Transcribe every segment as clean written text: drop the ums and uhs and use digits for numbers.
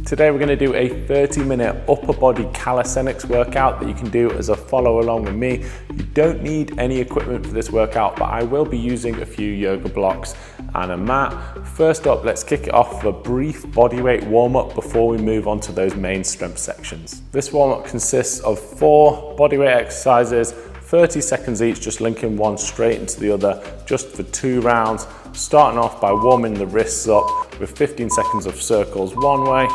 Today we're going to do a 30-minute upper body calisthenics workout that you can do as a follow along with me. You don't need any equipment for this workout, but I will be using a few yoga blocks and a mat. First up, let's kick it off with a brief bodyweight warm-up before we move on to those main strength sections. This warm-up consists of 4 bodyweight exercises, 30 seconds each, just linking one straight into the other, just for 2 rounds, starting off by warming the wrists up with 15 seconds of circles one way,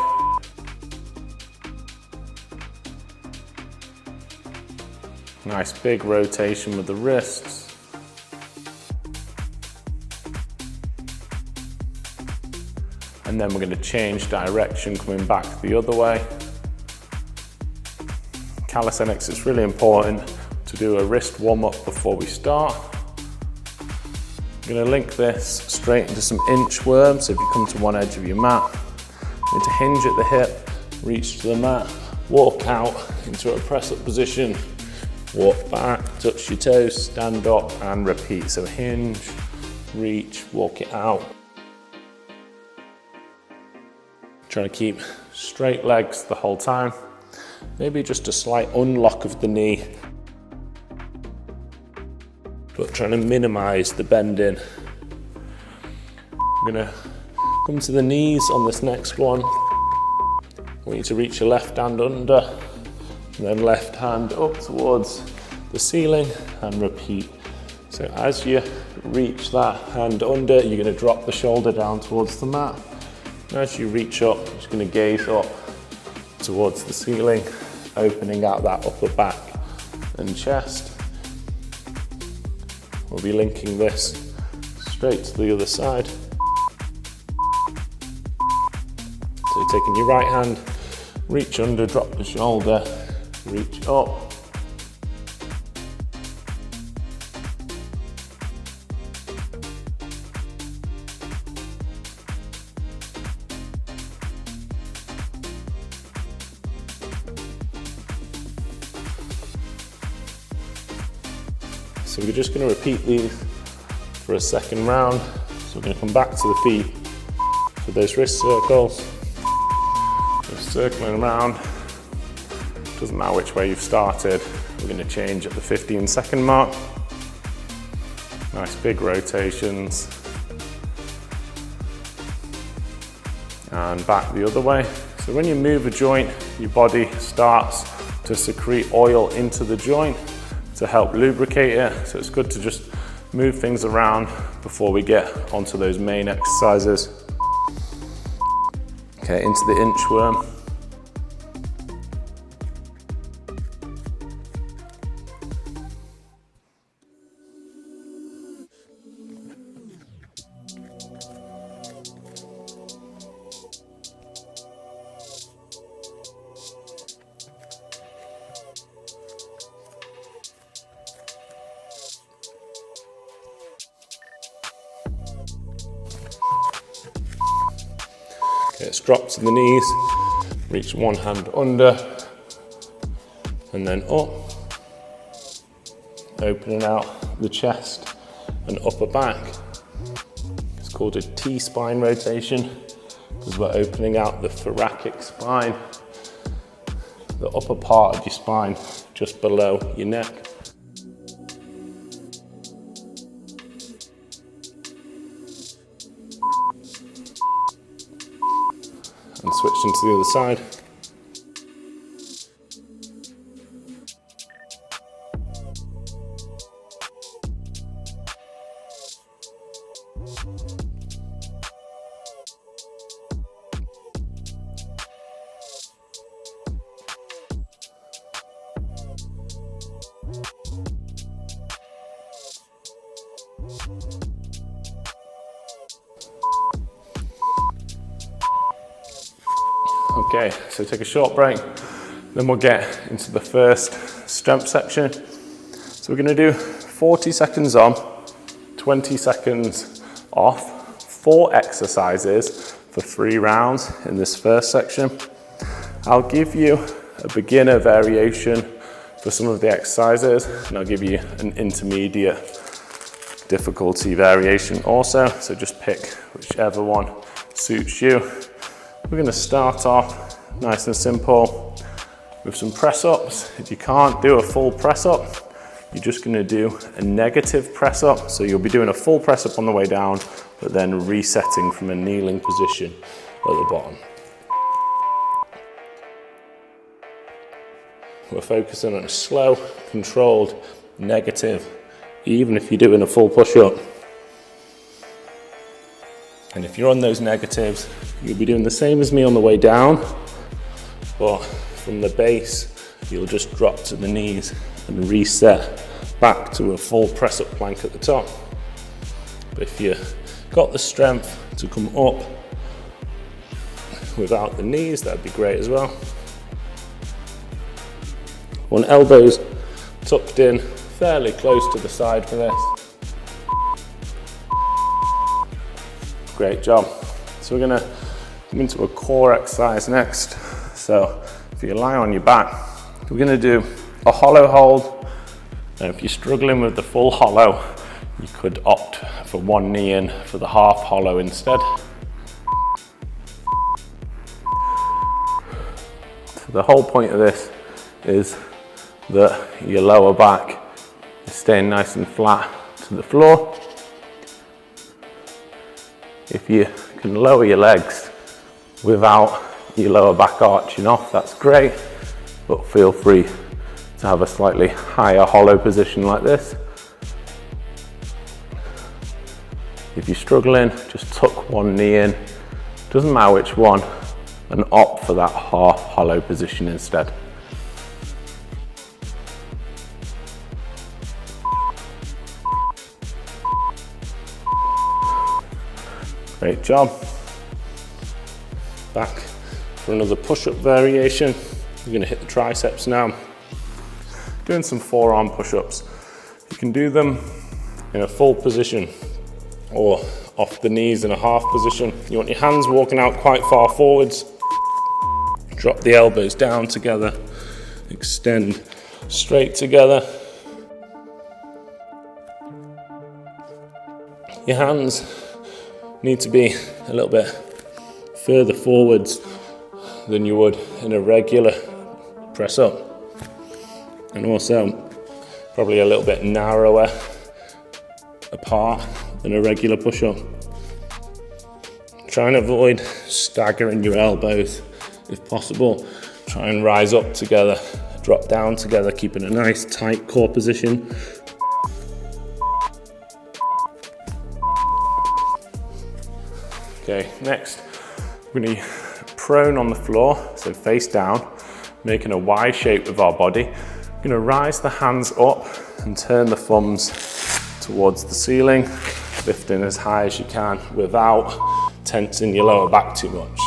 nice big rotation with the wrists, and then we're going to change direction, coming back the other way. Calisthenics, it's really important to do a wrist warm-up before we start. I'm going to link this straight into some inchworms. So if you come to one edge of your mat, you need to hinge at the hip, reach to the mat, walk out into a press-up position, walk back, touch your toes, stand up and repeat. So hinge, reach, walk it out. Trying to keep straight legs the whole time. Maybe just a slight unlock of the knee, but trying to minimize the bending. I'm gonna come to the knees on this next one. I want you to reach your left hand under, and then left hand up towards the ceiling and repeat. So as you reach that hand under, you're gonna drop the shoulder down towards the mat. And as you reach up, you're just gonna gaze up towards the ceiling, opening out that upper back and chest. We'll be linking this straight to the other side. So taking your right hand, reach under, drop the shoulder, reach up. So we're just going to repeat these for a second round. So we're going to come back to the feet for those wrist circles. So circling around, doesn't matter which way you've started. We're going to change at the 15-second mark. Nice big rotations. And back the other way. So when you move a joint, your body starts to secrete oil into the joint to help lubricate it. So it's good to just move things around before we get onto those main exercises. Okay, into the inchworm. Okay, let's drop to the knees, reach one hand under, and then up, opening out the chest and upper back. It's called a T-spine rotation because we're opening out the thoracic spine, the upper part of your spine, just below your neck. And switching to the other side. Okay, so take a short break, then we'll get into the first strength section. So we're going to do 40 seconds on, 20 seconds off, 4 exercises for 3 rounds in this first section. I'll give you a beginner variation for some of the exercises, and I'll give you an intermediate difficulty variation also. So just pick whichever one suits you. We're going to start off nice and simple with some press ups. If you can't do a full press up, you're just going to do a negative press up. So you'll be doing a full press up on the way down, but then resetting from a kneeling position at the bottom. We're focusing on a slow, controlled, negative, even if you're doing a full push-up. And if you're on those negatives, you'll be doing the same as me on the way down, but from the base, you'll just drop to the knees and reset back to a full press-up plank at the top. But if you've got the strength to come up without the knees, that'd be great as well. Want elbows tucked in fairly close to the side for this. Great job. So we're gonna come into a core exercise next. So if you lie on your back, we're gonna do a hollow hold. And if you're struggling with the full hollow, you could opt for one knee in for the half hollow instead. So the whole point of this is that your lower back is staying nice and flat to the floor. If you can lower your legs without your lower back arching off, that's great, but feel free to have a slightly higher hollow position like this. If you're struggling, just tuck one knee in, doesn't matter which one, and opt for that half hollow position instead. Great job. Back for another push-up variation. You're going to hit the triceps now. Doing some forearm push-ups. You can do them in a full position or off the knees in a half position. You want your hands walking out quite far forwards. Drop the elbows down together. Extend straight together. Your hands need to be a little bit further forwards than you would in a regular press up, and also probably a little bit narrower apart than a regular push up. Try and avoid staggering your elbows if possible. Try and rise up together, drop down together, keeping a nice tight core position. Okay, next, we're going to be prone on the floor, so face down, making a Y shape with our body. We're going to rise the hands up and turn the thumbs towards the ceiling, lifting as high as you can without tensing your lower back too much.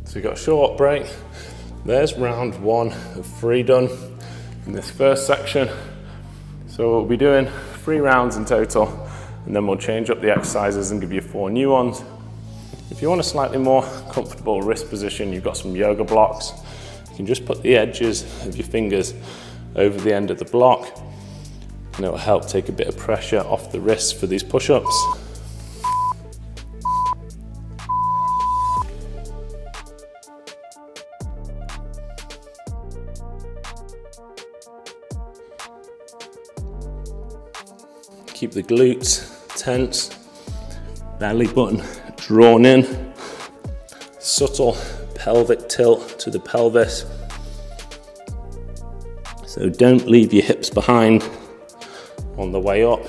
So we've got a short break. There's round one of 3 done in this first section. So we'll be doing 3 rounds in total, and then we'll change up the exercises and give you 4 new ones. If you want a slightly more comfortable wrist position, you've got some yoga blocks. You can just put the edges of your fingers over the end of the block, and it will help take a bit of pressure off the wrists for these push-ups. Keep the glutes tense, belly button drawn in, subtle pelvic tilt to the pelvis. So don't leave your hips behind on the way up.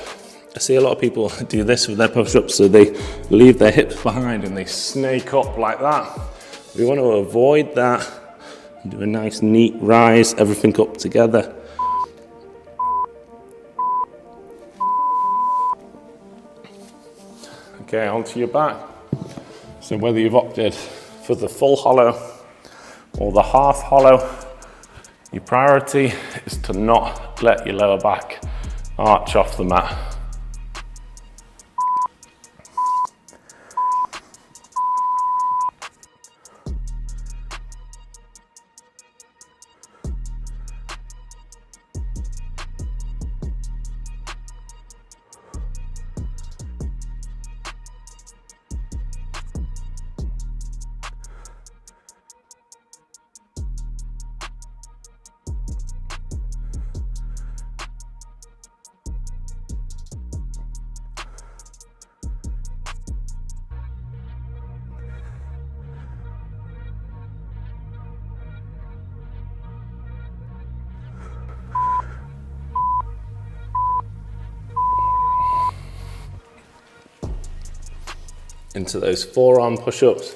I see a lot of people do this with their push-ups, so they leave their hips behind and they snake up like that. We want to avoid that Do a nice neat rise, everything up together. Okay, onto your back. So whether you've opted for the full hollow or the half hollow, your priority is to not let your lower back arch off the mat. Into those forearm push-ups.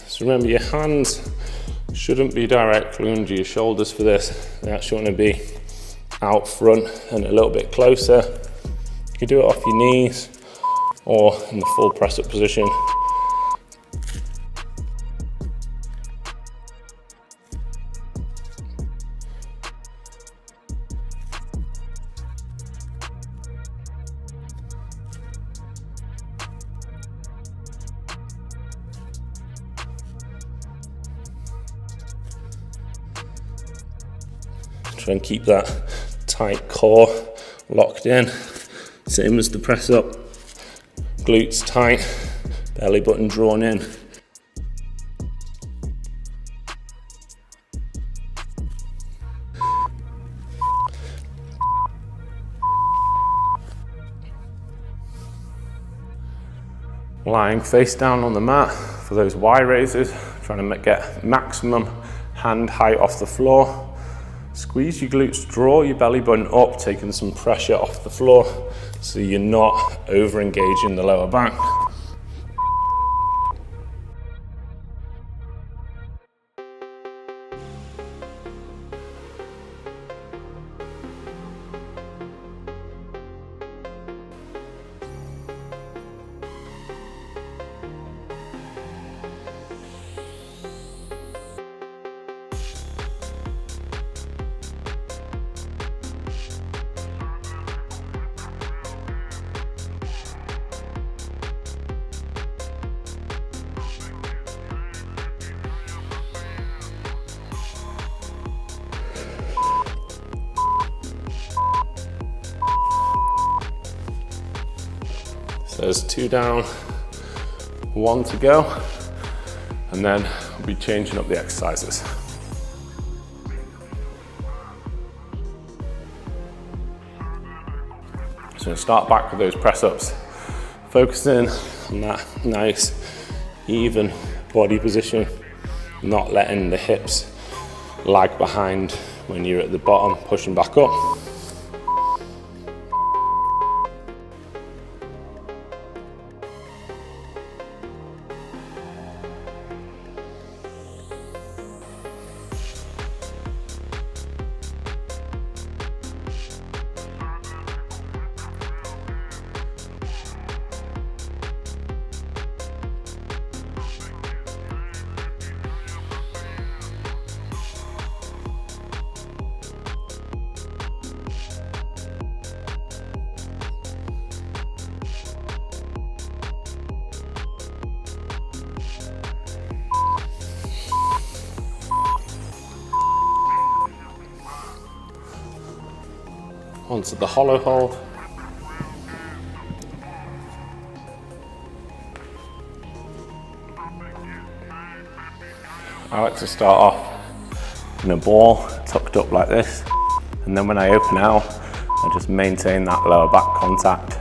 So remember, your hands shouldn't be directly under your shoulders for this. They actually want to be out front and a little bit closer. You can do it off your knees or in the full press-up position. Try and keep that tight core locked in, same as the press up. Glutes tight, belly button drawn in. Lying face down on the mat for those Y raises, trying to get maximum hand height off the floor. Squeeze your glutes, draw your belly button up, taking some pressure off the floor so you're not over engaging the lower back. So there's 2 down, 1 to go, and then we'll be changing up the exercises. So we'll start back with those press ups, focusing on that nice, even body position, not letting the hips lag behind when you're at the bottom, pushing back up. Onto the hollow hold. I like to start off in a ball, tucked up like this, and then when I open out, I just maintain that lower back contact.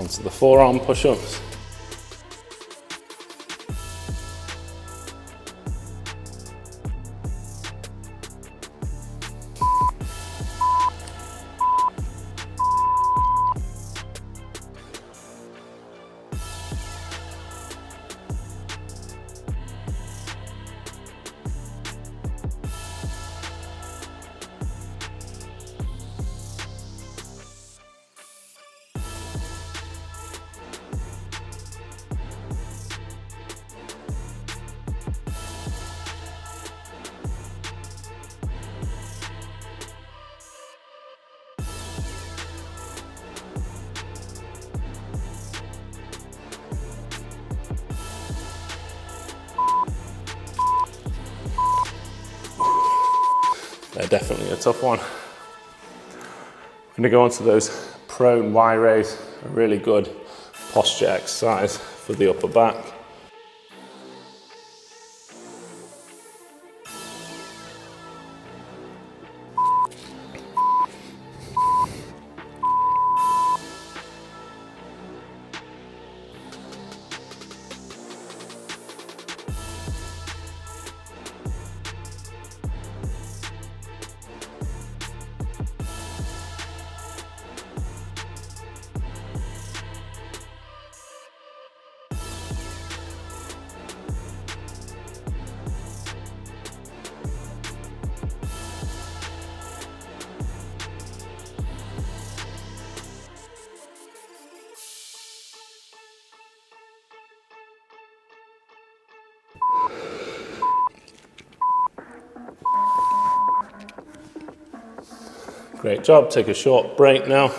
onto the forearm push-ups. They're definitely a tough one. I'm going to go on to those prone Y raise, a really good posture exercise for the upper back. Great job, take a short break now,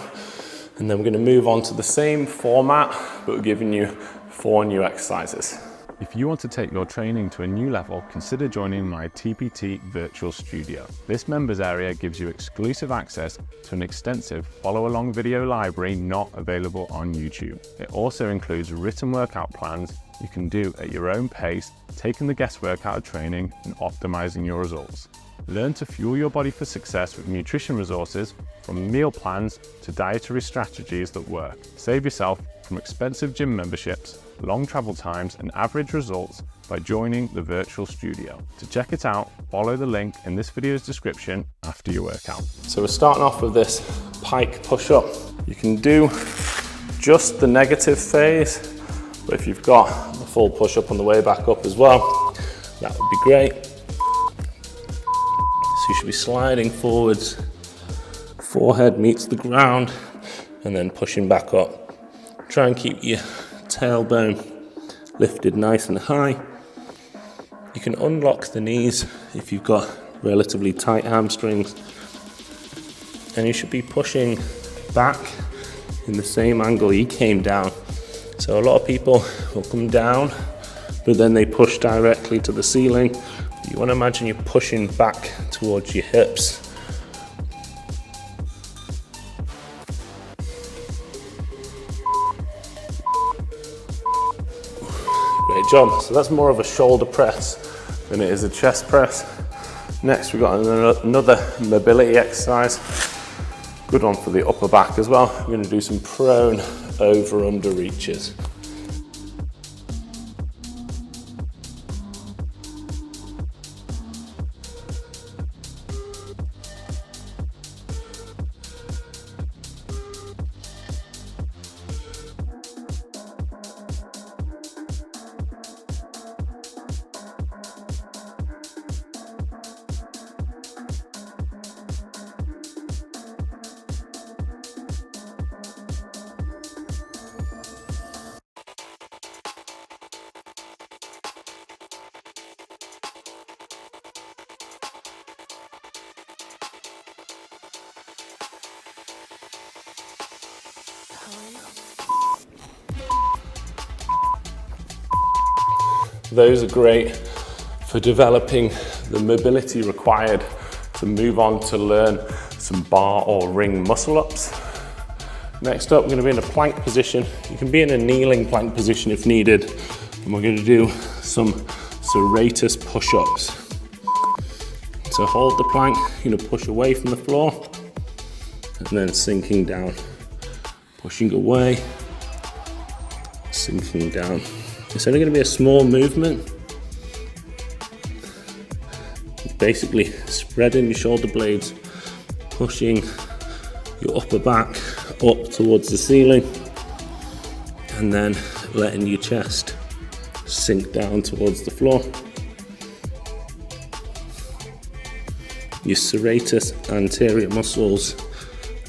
and then we're going to move on to the same format, but we're giving you 4 new exercises. If you want to take your training to a new level, consider joining my TPT Virtual Studio. This members area gives you exclusive access to an extensive follow-along video library not available on YouTube. It also includes written workout plans you can do at your own pace, taking the guesswork out of training and optimizing your results. Learn to fuel your body for success with nutrition resources, from meal plans to dietary strategies that work. Save yourself from expensive gym memberships, long travel times, and average results by joining the virtual studio. To check it out, follow the link in this video's description after your workout. So we're starting off with this pike push-up. You can do just the negative phase, but if you've got the full push-up on the way back up as well, that would be great. So you should be sliding forwards, forehead meets the ground, and then pushing back up. Try and keep your tailbone lifted nice and high. You can unlock the knees if you've got relatively tight hamstrings, and you should be pushing back in the same angle you came down. So a lot of people will come down, but then they push directly to the ceiling. You want to imagine you're pushing back towards your hips. Great job. So that's more of a shoulder press than it is a chest press. Next, we've got another mobility exercise. Good one for the upper back as well. We're going to do some prone over-under reaches. Those are great for developing the mobility required to move on to learn some bar or ring muscle ups. Next up, we're going to be in a plank position. You can be in a kneeling plank position if needed. And we're going to do some serratus push-ups. So hold the plank, you're going to push away from the floor and then sinking down, pushing away sinking down. It's only going to be a small movement. Basically spreading your shoulder blades, pushing your upper back up towards the ceiling, and then letting your chest sink down towards the floor. Your serratus anterior muscles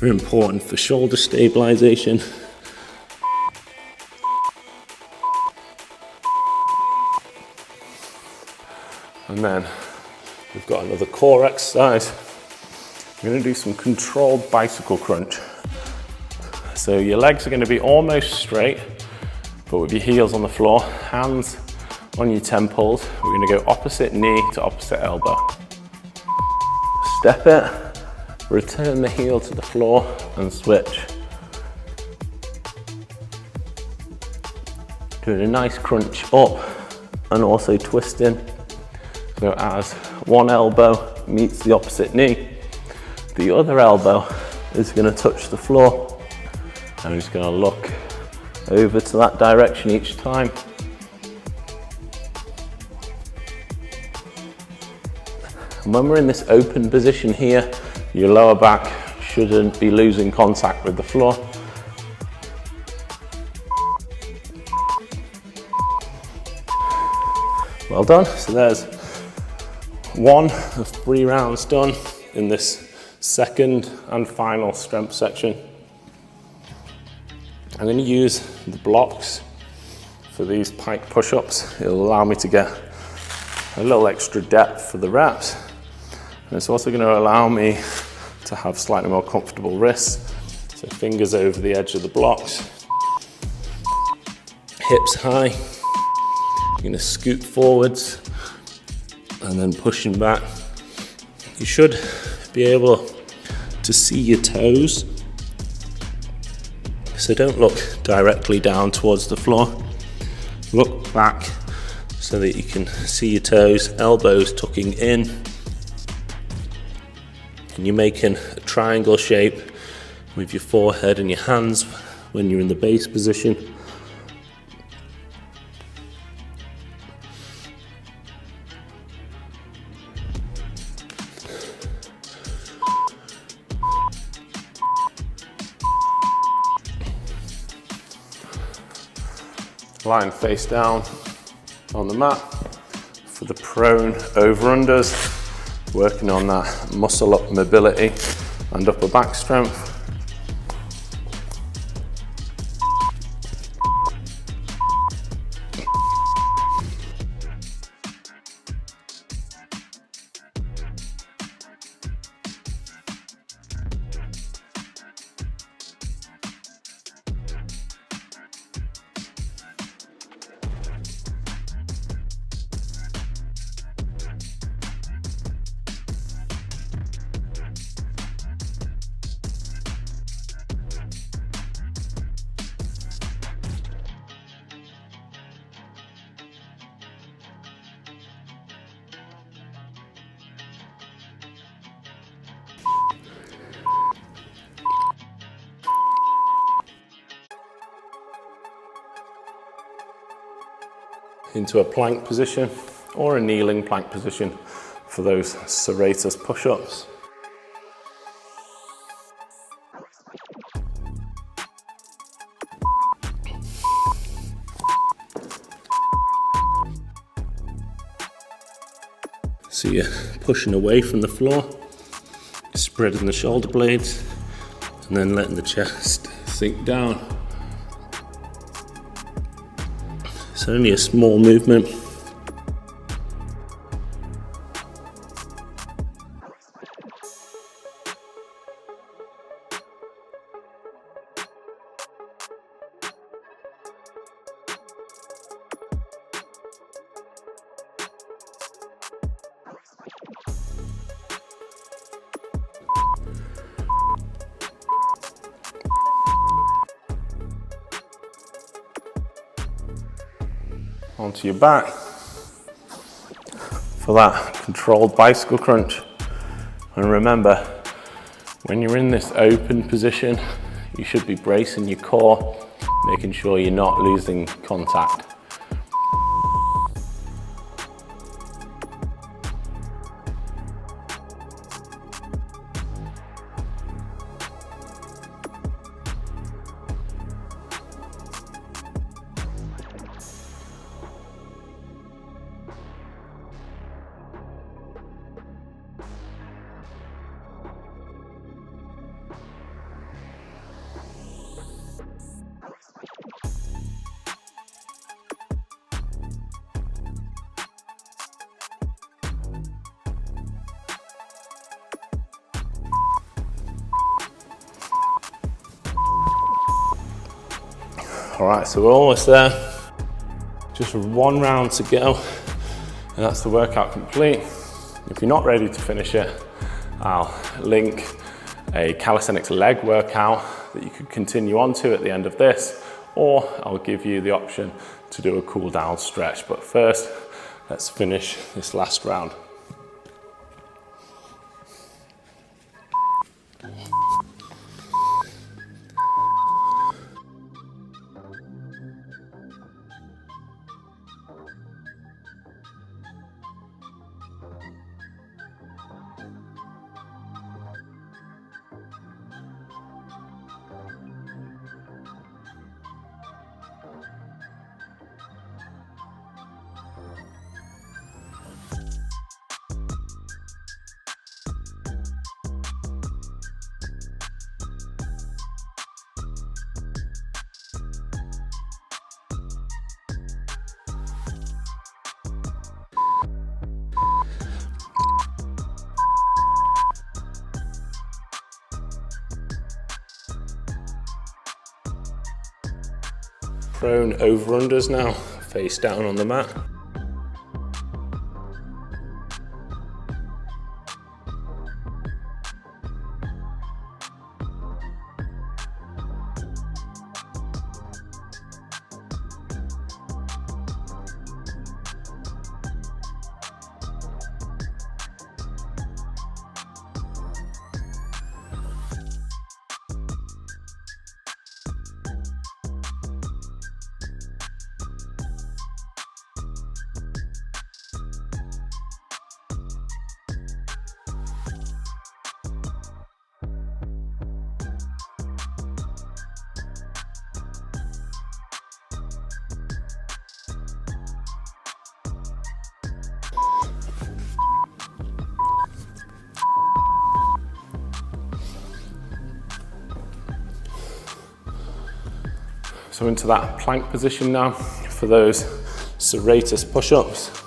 are important for shoulder stabilization. And then we've got another core exercise. We're going to do some controlled bicycle crunch. So your legs are going to be almost straight, but with your heels on the floor, hands on your temples. We're going to go opposite knee to opposite elbow. Step it, return the heel to the floor and switch. Doing a nice crunch up and also twisting. So as one elbow meets the opposite knee, the other elbow is going to touch the floor. I'm just going to look over to that direction each time. And when we're in this open position here, your lower back shouldn't be losing contact with the floor. Well done. So there's 1 of 3 rounds done in this second and final strength section. I'm going to use the blocks for these pike push-ups. It'll allow me to get a little extra depth for the reps. And it's also going to allow me to have slightly more comfortable wrists. So fingers over the edge of the blocks. Hips high. You're going to scoot forwards and then pushing back. You should be able to see your toes. So don't look directly down towards the floor. Look back so that you can see your toes, elbows tucking in. And you're making a triangle shape with your forehead and your hands when you're in the base position. Lying face down on the mat for the prone over-unders. Working on that muscle up mobility and upper back strength. Into a plank position or a kneeling plank position for those serratus push-ups. So you're pushing away from the floor, spreading the shoulder blades, and then letting the chest sink down. It's only a small movement. Onto your back for that controlled bicycle crunch. And remember, when you're in this open position, you should be bracing your core making sure you're not losing contact. All right, so we're almost there. Just one round to go, and that's the workout complete. If you're not ready to finish it, I'll link a calisthenics leg workout that you could continue on to at the end of this, or I'll give you the option to do a cool down stretch. But first, let's finish this last round. Prone over-unders now, face down on the mat. So into that plank position now for those serratus push-ups.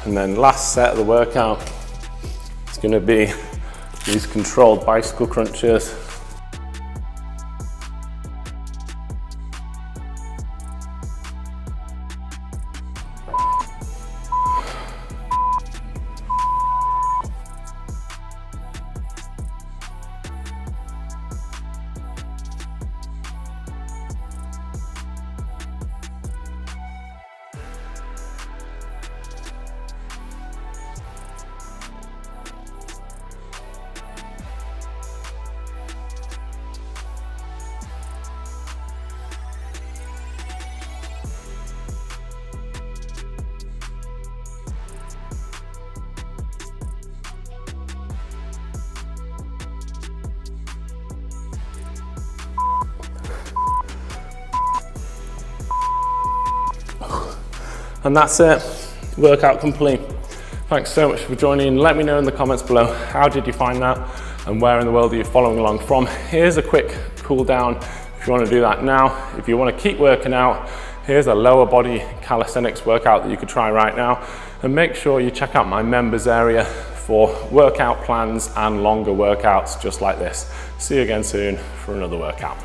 And then last set of the workout is going to be these controlled bicycle crunches. And that's it, workout complete. Thanks so much for joining in. Let me know in the comments below, how did you find that and where in the world are you following along from? Here's a quick cool down if you want to do that now. If you want to keep working out, here's a lower body calisthenics workout that you could try right now. And make sure you check out my members area for workout plans and longer workouts just like this. See you again soon for another workout.